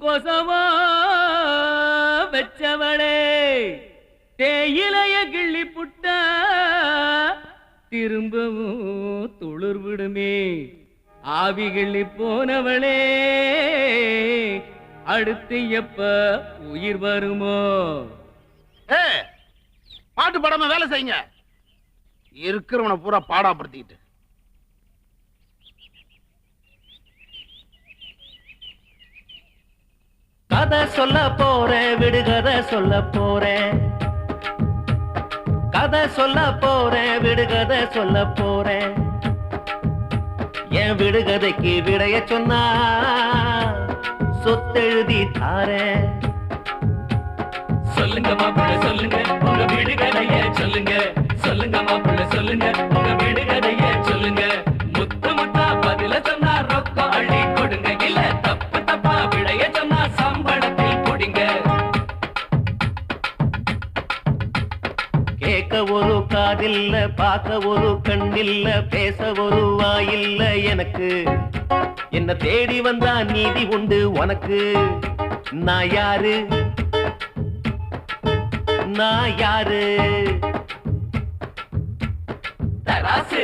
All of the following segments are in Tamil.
கொசவா வெச்சவளே தேயிலைய கிள்ளி புட்டா திரும்பவும் துளிர் விடுமே ஆவி கிள்ளி போனவளே அடுத்து எப்ப உயிர் வருமோ? பாட்டு பாடாம வேலை செய்யுங்க. இருக்கிறவனை பூரா பாடாப்படுத்திக்கிட்டு. கதை சொல்ல போறேன், விடுகதை சொல்ல போறேன். கதை சொல்ல போறேன், விடுகதை சொல்ல போறேன். என் விடுகதைக்கு விடைய சொன்னா சொத்தெழுதி தாரேன். சொல்லுங்க மாப்பிள்ள சொல்லுங்க உங்க விடுகதைய சொல்லுங்க. சொல்லுங்க மாப்பிள்ள சொல்லுங்க உங்க விடுகதைய சொல்லுங்க. முத்து முத்தா பதில சொன்னா ரொக்கம் அள்ளி கொடுங்க. இல்ல தப்பு தப்பா விடைய சொன்னா சம்பளத்தில் கொடுங்க. கேட்க ஒரு காதில்ல, பார்க்க ஒரு கண்ணில்ல, பேச ஒரு வாயில்ல எனக்கு. என்ன தேடி வந்தா நீதி உண்டு உனக்கு. நான் யாரு, நான் யாரு? தராசு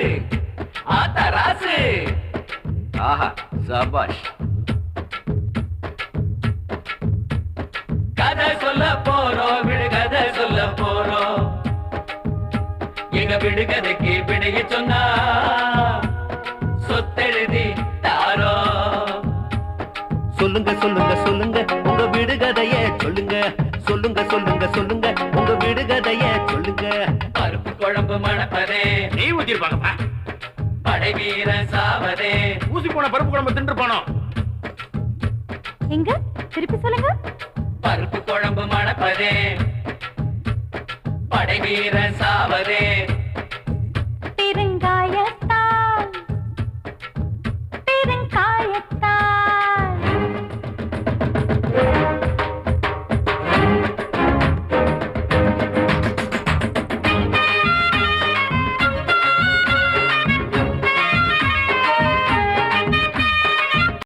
ஆ தராசு. ஆஹா சபாஷ். கதை சொல்ல போறோம், விடுகதை சொல்ல போறோம். எங்க விடுகதைக்கு விடைய சொன்னா சொத்தெழுதி தாரோ. சொல்லுங்க சொல்லுங்க சொல்லுங்க உங்க விடுகதைய சொல்லுங்க. சொல்லுங்க சொல்லுங்க சொல்லுங்க உங்க விடுகதைய சொல்லுங்க. பருப்பு குழம்பு மணப்பதே நீ ஊத்திருப்பாங்கப்பா. படை வீரன் சாவதே. ஊசி போன பருப்பு குழம்பு தின்றுப்பானோ. எங்க திருப்பி சொல்லுங்க. பருப்பு குழம்பு மணப்பதே படை வீரன் சாவதே. பெருங்காயத்தால் பெருங்காயத்தால்